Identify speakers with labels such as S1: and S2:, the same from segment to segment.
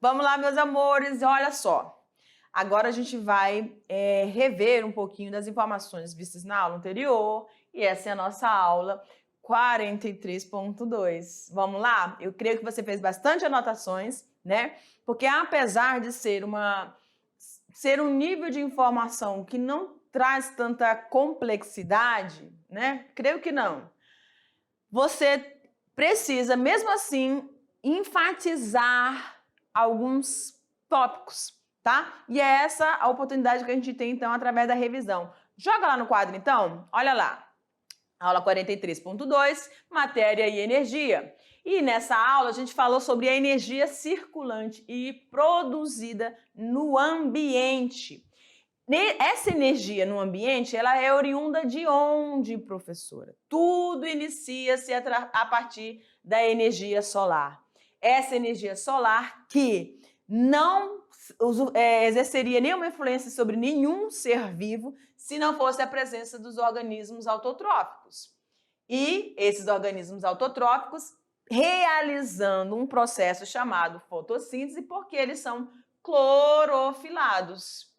S1: Vamos lá, meus amores, olha só. Agora a gente vai rever um pouquinho das informações vistas na aula anterior e essa é a nossa aula 43.2. Vamos lá? Eu creio que você fez bastante anotações, né? Porque apesar de ser um nível de informação que não traz tanta complexidade, né? Creio que não. Você precisa, mesmo assim, enfatizar alguns tópicos, tá? E é essa a oportunidade que a gente tem, então, através da revisão. Joga lá no quadro, então. Olha lá. Aula 43.2, matéria e energia. E nessa aula a gente falou sobre a energia circulante e produzida no ambiente. Essa energia no ambiente, ela é oriunda de onde, professora? Tudo inicia-se a partir da energia solar. Essa energia solar que não exerceria nenhuma influência sobre nenhum ser vivo se não fosse a presença dos organismos autotróficos. E esses organismos autotróficos realizando um processo chamado fotossíntese, porque eles são clorofilados.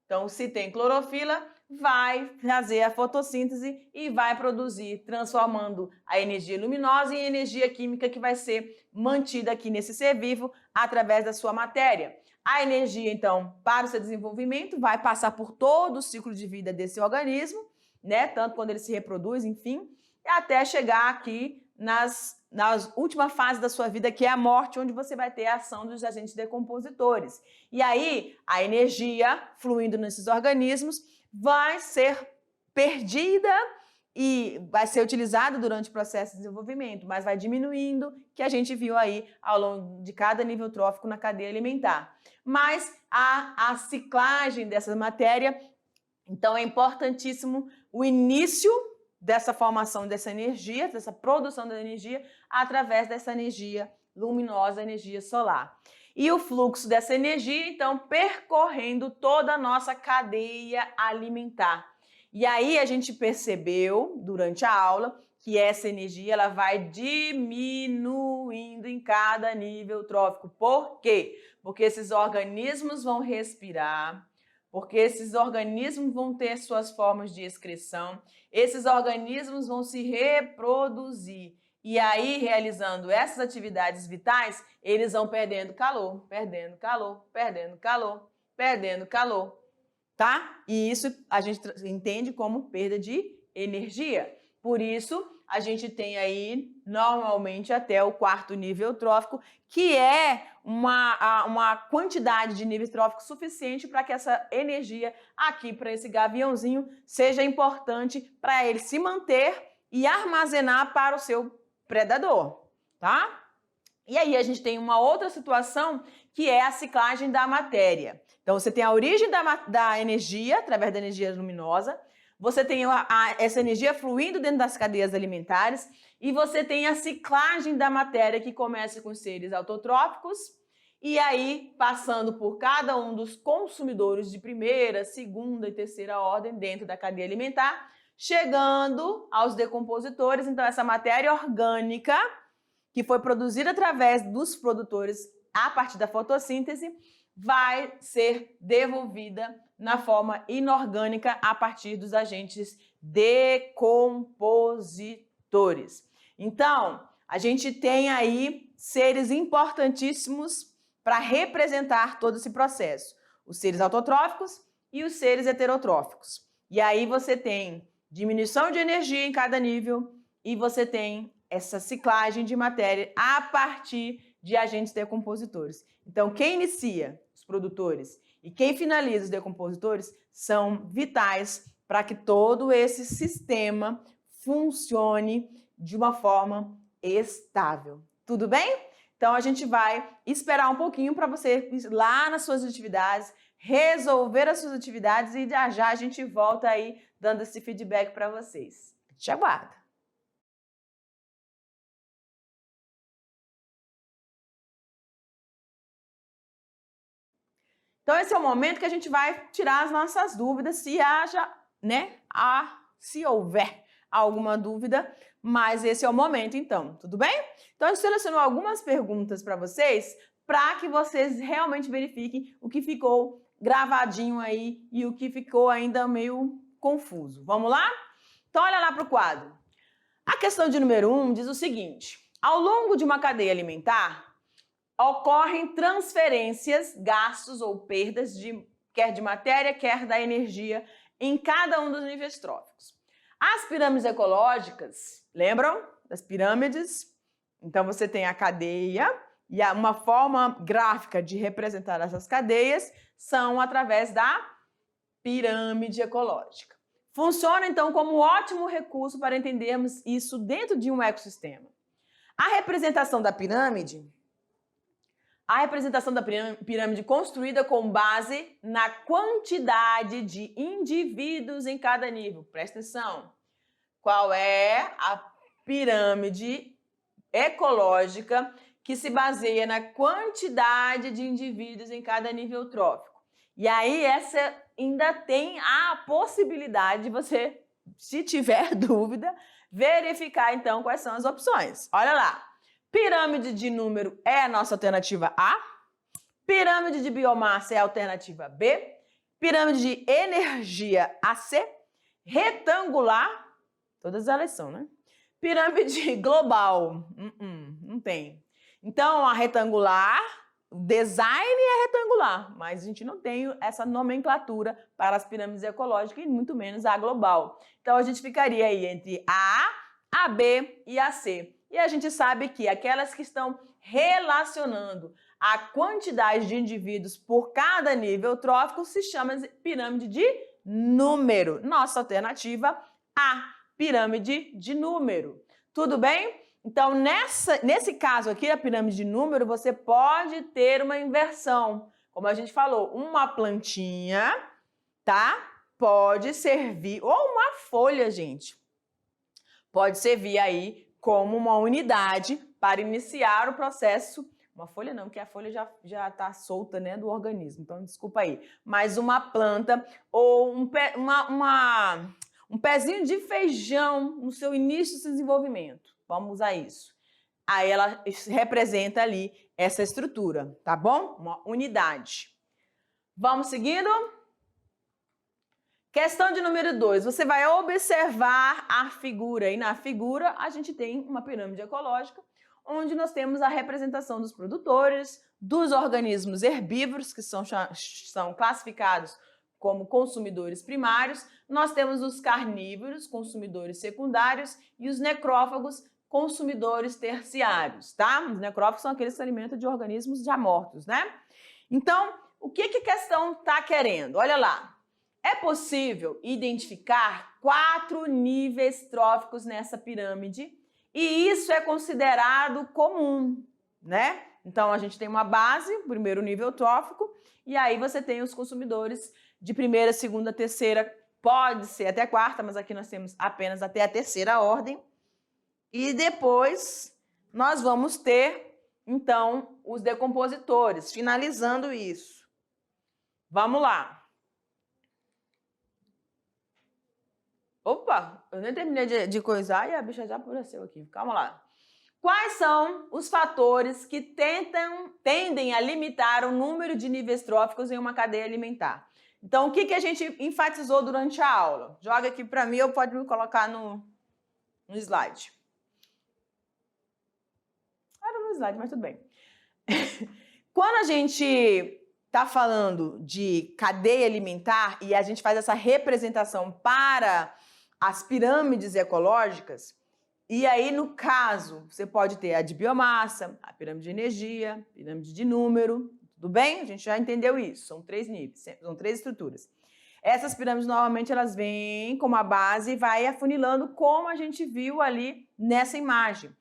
S1: Então, se tem clorofila, vai fazer a fotossíntese e vai produzir, transformando a energia luminosa em energia química que vai ser mantida aqui nesse ser vivo através da sua matéria. A energia, então, para o seu desenvolvimento, vai passar por todo o ciclo de vida desse organismo, né? Tanto quando ele se reproduz, enfim, até chegar aqui nas última fase da sua vida, que é a morte, onde você vai ter a ação dos agentes decompositores. E aí, a energia fluindo nesses organismos vai ser perdida e vai ser utilizada durante o processo de desenvolvimento, mas vai diminuindo, que a gente viu aí ao longo de cada nível trófico na cadeia alimentar. Mas a ciclagem dessa matéria, então é importantíssimo o início dessa formação dessa energia, dessa produção da energia, através dessa energia luminosa, energia solar. E o fluxo dessa energia, então, percorrendo toda a nossa cadeia alimentar. E aí a gente percebeu, durante a aula, que essa energia ela vai diminuindo em cada nível trófico. Por quê? Porque esses organismos vão respirar, porque esses organismos vão ter suas formas de excreção, esses organismos vão se reproduzir. E aí, realizando essas atividades vitais, eles vão perdendo calor, perdendo calor, perdendo calor, perdendo calor, tá? E isso a gente entende como perda de energia. Por isso, a gente tem aí, normalmente, até o 4º nível trófico, que é uma quantidade de níveis tróficos suficiente para que essa energia aqui, para esse gaviãozinho, seja importante para ele se manter e armazenar para o seu predador, tá? E aí a gente tem uma outra situação que é a ciclagem da matéria. Então, você tem a origem da energia, através da energia luminosa, você tem essa energia fluindo dentro das cadeias alimentares e você tem a ciclagem da matéria que começa com os seres autotróficos e aí passando por cada um dos consumidores de primeira, segunda e terceira ordem dentro da cadeia alimentar, chegando aos decompositores. Então, essa matéria orgânica que foi produzida através dos produtores a partir da fotossíntese vai ser devolvida na forma inorgânica a partir dos agentes decompositores. Então, a gente tem aí seres importantíssimos para representar todo esse processo. Os seres autotróficos e os seres heterotróficos. E aí você tem diminuição de energia em cada nível e você tem essa ciclagem de matéria a partir de agentes decompositores. Então, quem inicia? Os produtores. E quem finaliza? Os decompositores são vitais para que todo esse sistema funcione de uma forma estável. Tudo bem? Então, a gente vai esperar um pouquinho para você ir lá nas suas atividades, resolver as suas atividades e já já a gente volta aí dando esse feedback para vocês. Te aguardo! Então, esse é o momento que a gente vai tirar as nossas dúvidas, se haja, né, se houver alguma dúvida, mas esse é o momento, então, tudo bem? Então, eu selecionou algumas perguntas para vocês para que vocês realmente verifiquem o que ficou gravadinho aí e o que ficou ainda meio confuso. Vamos lá? Então, olha lá para o quadro. A questão de número 1 diz o seguinte: ao longo de uma cadeia alimentar, ocorrem transferências, gastos ou perdas, quer de matéria, quer da energia, em cada um dos níveis tróficos. As pirâmides ecológicas, lembram das pirâmides? Então, você tem a cadeia e uma forma gráfica de representar essas cadeias são através da pirâmide ecológica. Funciona, então, como um ótimo recurso para entendermos isso dentro de um ecossistema. A representação da pirâmide construída com base na quantidade de indivíduos em cada nível. Presta atenção. Qual é a pirâmide ecológica que se baseia na quantidade de indivíduos em cada nível trófico? E aí, essa ainda tem a possibilidade de você, se tiver dúvida, verificar então quais são as opções. Olha lá. Pirâmide de número é a nossa alternativa A. Pirâmide de biomassa é a alternativa B. Pirâmide de energia AC. Retangular, todas elas são, né? Pirâmide global, não tem. Então, a retangular, o design é retangular, mas a gente não tem essa nomenclatura para as pirâmides ecológicas e muito menos a global. Então, a gente ficaria aí entre a A, a B e a C. E a gente sabe que aquelas que estão relacionando a quantidade de indivíduos por cada nível trófico se chama de pirâmide de número. Nossa alternativa, A, pirâmide de número. Tudo bem? Então, nesse caso aqui, a pirâmide de número, você pode ter uma inversão. Como a gente falou, uma plantinha, tá? Pode servir, ou uma folha, gente. Pode servir aí como uma unidade para iniciar o processo. Uma folha não, porque a folha já está solta, né, do organismo, então desculpa aí. Mas uma planta ou um pezinho de feijão no seu início de desenvolvimento. Vamos usar isso. Aí ela representa ali essa estrutura, tá bom? Uma unidade. Vamos seguindo? Questão de número 2, você vai observar a figura e na figura a gente tem uma pirâmide ecológica onde nós temos a representação dos produtores, dos organismos herbívoros que são classificados como consumidores primários, nós temos os carnívoros, consumidores secundários e os necrófagos, consumidores terciários, tá? Os necrófagos são aqueles que se alimentam de organismos já mortos, né? Então, o que a questão está querendo? Olha lá. É possível identificar 4 níveis tróficos nessa pirâmide e isso é considerado comum, né? Então, a gente tem uma base, primeiro nível trófico, e aí você tem os consumidores de primeira, segunda, terceira, pode ser até quarta, mas aqui nós temos apenas até a terceira ordem. E depois nós vamos ter, então, os decompositores, finalizando isso. Vamos lá. Opa, eu nem terminei de coisar e a bicha já apareceu aqui. Calma lá. Quais são os fatores que tendem a limitar o número de níveis tróficos em uma cadeia alimentar? Então, o que a gente enfatizou durante a aula? Joga aqui para mim ou pode me colocar no slide. Era no slide, mas tudo bem. Quando a gente está falando de cadeia alimentar e a gente faz essa representação para as pirâmides ecológicas, e aí, no caso, você pode ter a de biomassa, a pirâmide de energia, pirâmide de número, tudo bem? A gente já entendeu isso, são 3 níveis, são 3 estruturas. Essas pirâmides, normalmente, elas vêm como a base e vai afunilando, como a gente viu ali nessa imagem.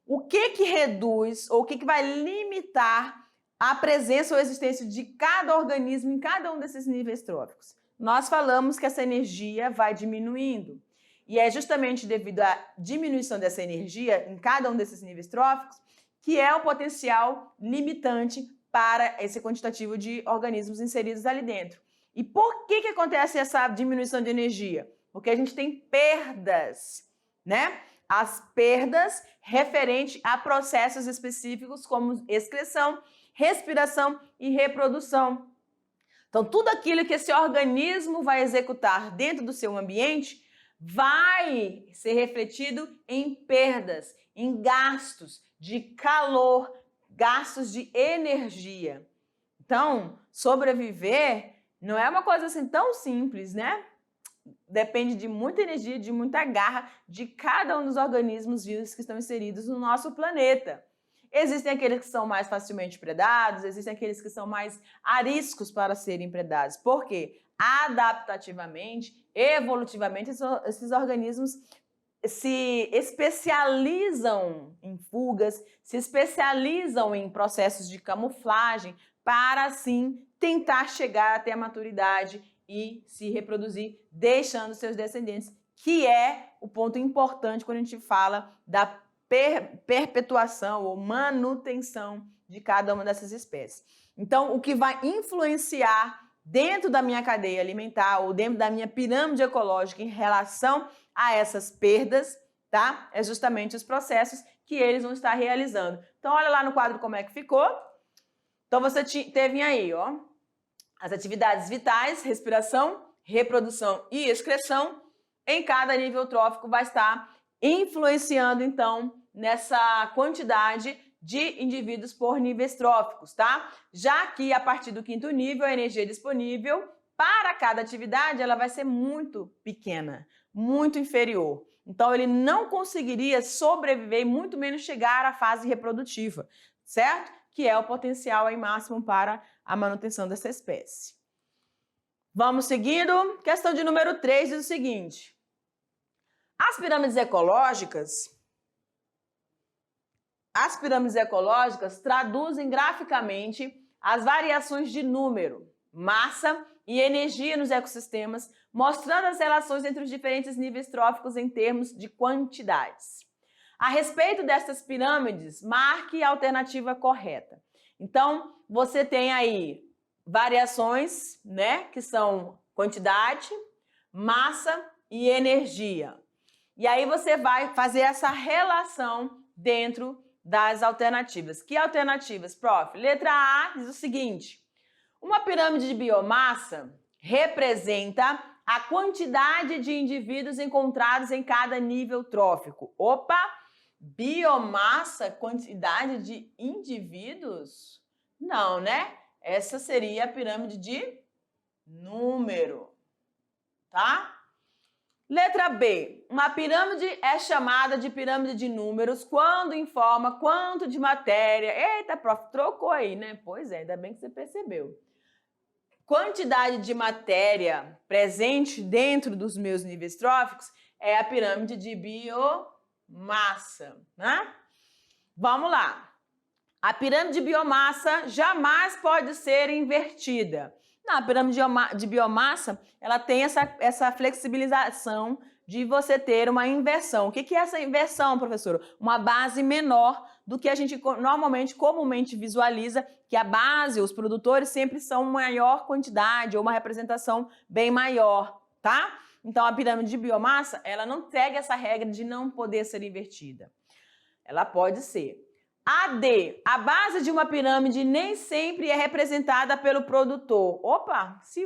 S1: O que reduz, ou o que vai limitar a presença ou existência de cada organismo em cada um desses níveis tróficos? Nós falamos que essa energia vai diminuindo. E é justamente devido à diminuição dessa energia em cada um desses níveis tróficos que é o potencial limitante para esse quantitativo de organismos inseridos ali dentro. E por que acontece essa diminuição de energia? Porque a gente tem perdas, né? As perdas referentes a processos específicos como excreção respiração e reprodução. Então, tudo aquilo que esse organismo vai executar dentro do seu ambiente vai ser refletido em perdas, em gastos de calor, gastos de energia. Então, sobreviver não é uma coisa assim tão simples, né? Depende de muita energia, de muita garra de cada um dos organismos vivos que estão inseridos no nosso planeta. Existem aqueles que são mais facilmente predados, existem aqueles que são mais ariscos para serem predados. Por quê? Adaptativamente, evolutivamente, esses organismos se especializam em fugas, se especializam em processos de camuflagem para, assim, tentar chegar até a maturidade e se reproduzir, deixando seus descendentes, que é o ponto importante quando a gente fala da perpetuação ou manutenção de cada uma dessas espécies. Então, o que vai influenciar dentro da minha cadeia alimentar ou dentro da minha pirâmide ecológica em relação a essas perdas, tá? É justamente os processos que eles vão estar realizando. Então, olha lá no quadro como é que ficou. Então, você teve aí, ó, as atividades vitais, respiração, reprodução e excreção, em cada nível trófico vai estar influenciando, então, nessa quantidade de indivíduos por níveis tróficos, tá? Já que a partir do 5º nível, a energia disponível para cada atividade, ela vai ser muito pequena, muito inferior. Então, ele não conseguiria sobreviver e muito menos chegar à fase reprodutiva, certo? Que é o potencial aí máximo para a manutenção dessa espécie. Vamos seguindo. Questão de número 3 diz o seguinte. As pirâmides ecológicas traduzem graficamente as variações de número, massa e energia nos ecossistemas, mostrando as relações entre os diferentes níveis tróficos em termos de quantidades. A respeito destas pirâmides, marque a alternativa correta. Então, você tem aí variações, né, que são quantidade, massa e energia. E aí você vai fazer essa relação dentro das alternativas. Que alternativas, prof? Letra A diz o seguinte: uma pirâmide de biomassa representa a quantidade de indivíduos encontrados em cada nível trófico. Opa! Biomassa, quantidade de indivíduos? Não, né? Essa seria a pirâmide de número, tá? Letra B. Uma pirâmide é chamada de pirâmide de números quando informa quanto de matéria... Eita, prof, trocou aí, né? Pois é, ainda bem que você percebeu. Quantidade de matéria presente dentro dos meus níveis tróficos é a pirâmide de biomassa, né? Vamos lá. A pirâmide de biomassa jamais pode ser invertida. Não, a pirâmide de biomassa, ela tem essa flexibilização de você ter uma inversão. O que é essa inversão, professora? Uma base menor do que a gente normalmente, comumente visualiza, que a base, os produtores sempre são maior quantidade ou uma representação bem maior, tá? Então, a pirâmide de biomassa, ela não segue essa regra de não poder ser invertida. Ela pode ser. AD, a base de uma pirâmide nem sempre é representada pelo produtor. Opa, se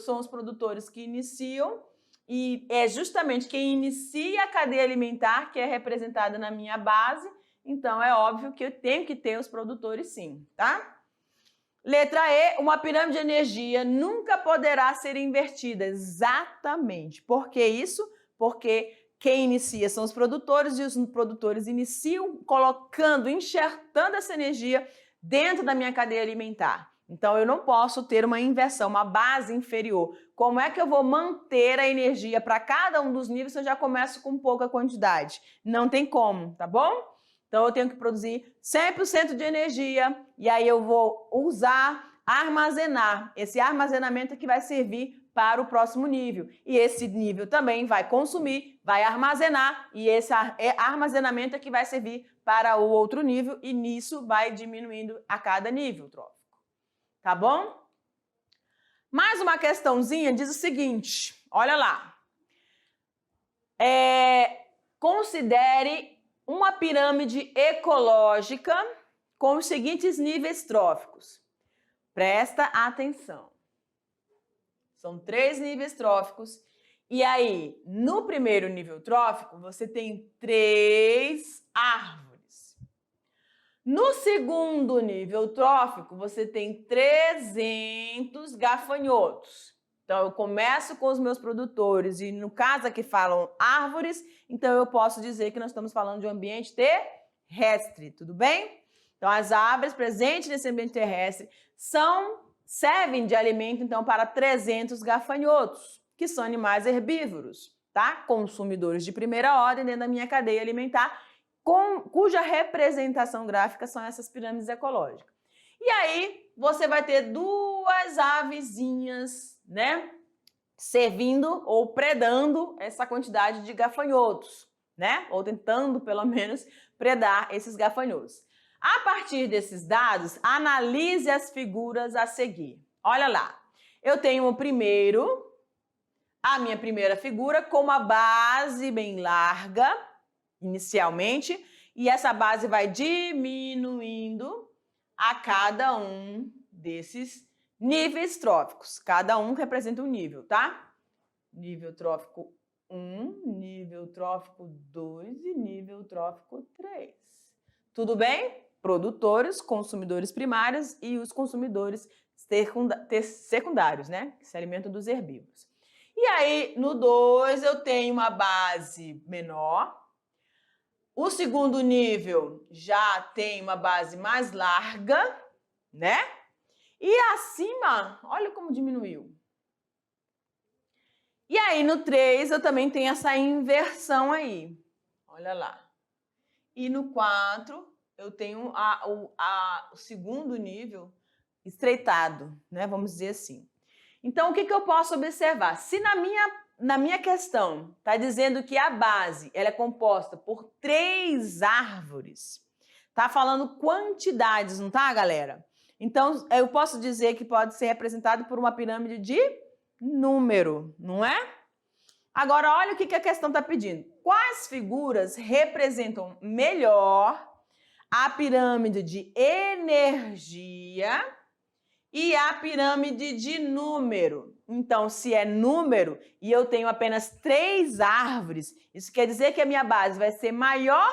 S1: são os produtores que iniciam, e é justamente quem inicia a cadeia alimentar que é representada na minha base, então é óbvio que eu tenho que ter os produtores sim, tá? Letra E, uma pirâmide de energia nunca poderá ser invertida. Exatamente. Por que isso? Porque quem inicia são os produtores e os produtores iniciam colocando, enxertando essa energia dentro da minha cadeia alimentar. Então, eu não posso ter uma inversão, uma base inferior. Como é que eu vou manter a energia para cada um dos níveis se eu já começo com pouca quantidade? Não tem como, tá bom? Então, eu tenho que produzir 100% de energia e aí eu vou usar, armazenar. Esse armazenamento que vai servir para o próximo nível. E esse nível também vai consumir, vai armazenar, e esse armazenamento é que vai servir para o outro nível, e nisso vai diminuindo a cada nível trófico. Tá bom? Mais uma questãozinha diz o seguinte, olha lá. Considere uma pirâmide ecológica com os seguintes níveis tróficos. Presta atenção. São 3 níveis tróficos. E aí, no primeiro nível trófico, você tem 3 árvores. No segundo nível trófico, você tem 300 gafanhotos. Então, eu começo com os meus produtores e, no caso aqui, falam árvores, então eu posso dizer que nós estamos falando de um ambiente terrestre, tudo bem? Então, as árvores presentes nesse ambiente terrestre servem de alimento, então, para 300 gafanhotos, que são animais herbívoros, tá? Consumidores de primeira ordem dentro da minha cadeia alimentar, cuja representação gráfica são essas pirâmides ecológicas. E aí, você vai ter 2 avezinhas, né? Servindo ou predando essa quantidade de gafanhotos, né? Ou tentando, pelo menos, predar esses gafanhotos. A partir desses dados, analise as figuras a seguir. Olha lá, eu tenho a minha primeira figura com uma base bem larga, inicialmente, e essa base vai diminuindo a cada um desses níveis tróficos. Cada um representa um nível, tá? Nível trófico 1, nível trófico 2 e nível trófico 3. Tudo bem? Produtores, consumidores primários e os consumidores secundários, né? Que se alimentam dos herbívoros. E aí, no 2, eu tenho uma base menor. O segundo nível já tem uma base mais larga, né? E acima, olha como diminuiu. E aí, no 3, eu também tenho essa inversão aí. Olha lá. E no 4, eu tenho o segundo nível estreitado, né? Vamos dizer assim. Então, o que eu posso observar? Se na minha questão está dizendo que a base ela é composta por 3 árvores, tá falando quantidades, não tá, galera? Então, eu posso dizer que pode ser representado por uma pirâmide de número, não é? Agora, olha o que a questão está pedindo. Quais figuras representam melhor a pirâmide de energia e a pirâmide de número? Então, se é número e eu tenho apenas 3 árvores, isso quer dizer que a minha base vai ser maior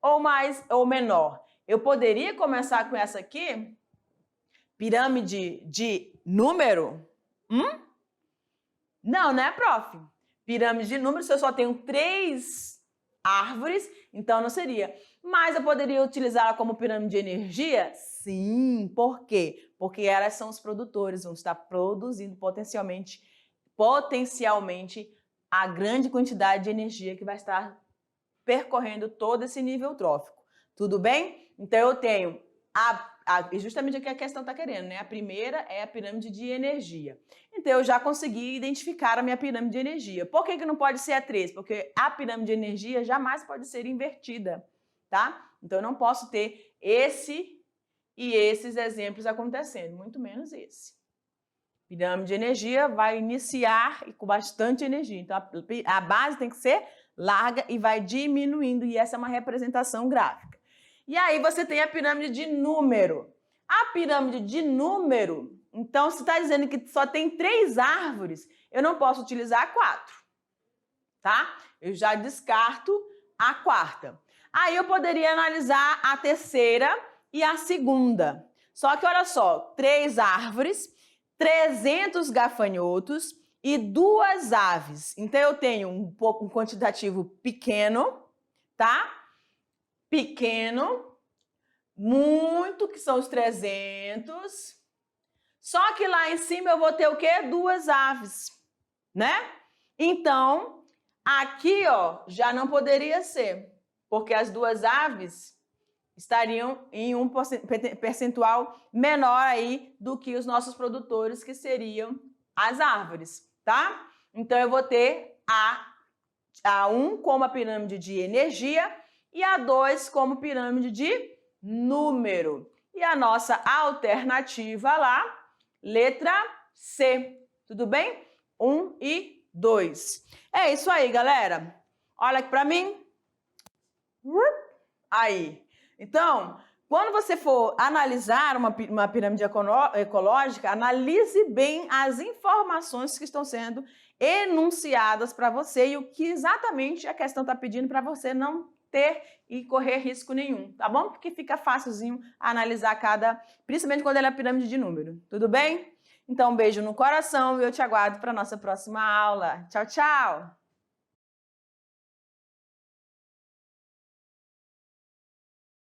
S1: ou menor? Eu poderia começar com essa aqui? Pirâmide de número? Não, né, prof? Pirâmide de número, se eu só tenho 3 árvores, então não seria. Mas eu poderia utilizá-la como pirâmide de energia? Sim. Por quê? Porque elas são os produtores, vão estar produzindo potencialmente a grande quantidade de energia que vai estar percorrendo todo esse nível trófico. Tudo bem? Então, eu tenho justamente o que a questão está querendo, né? A primeira é a pirâmide de energia. Então, eu já consegui identificar a minha pirâmide de energia. Por que não pode ser a 3? Porque a pirâmide de energia jamais pode ser invertida, tá? Então, eu não posso ter esse e esses exemplos acontecendo, muito menos esse. Pirâmide de energia vai iniciar com bastante energia. Então, a base tem que ser larga e vai diminuindo, e essa é uma representação gráfica. E aí você tem a pirâmide de número. A pirâmide de número, então, se está dizendo que só tem 3 árvores, eu não posso utilizar a 4, tá? Eu já descarto a 4ª. Aí eu poderia analisar a 3ª e a 2ª. Só que olha só, 3 árvores, 300 gafanhotos e 2 aves. Então, eu tenho um quantitativo pequeno, tá? Pequeno, muito, que são os 300. Só que lá em cima eu vou ter o quê? 2 aves, né? Então, aqui, ó, já não poderia ser, porque as 2 aves estariam em um percentual menor aí do que os nossos produtores, que seriam as árvores, tá? Então, eu vou ter a 1 como a pirâmide de energia e a 2 como pirâmide de número. E a nossa alternativa lá, letra C. Tudo bem? 1 e 2. É isso aí, galera. Olha aqui para mim. Aí. Então, Quando você for analisar uma pirâmide ecológica, analise bem as informações que estão sendo enunciadas para você e o que exatamente a questão está pedindo para você não ter e correr risco nenhum, tá bom? Porque fica facilzinho analisar principalmente quando ela é pirâmide de número, tudo bem? Então, um beijo no coração e eu te aguardo para a nossa próxima aula. Tchau, tchau!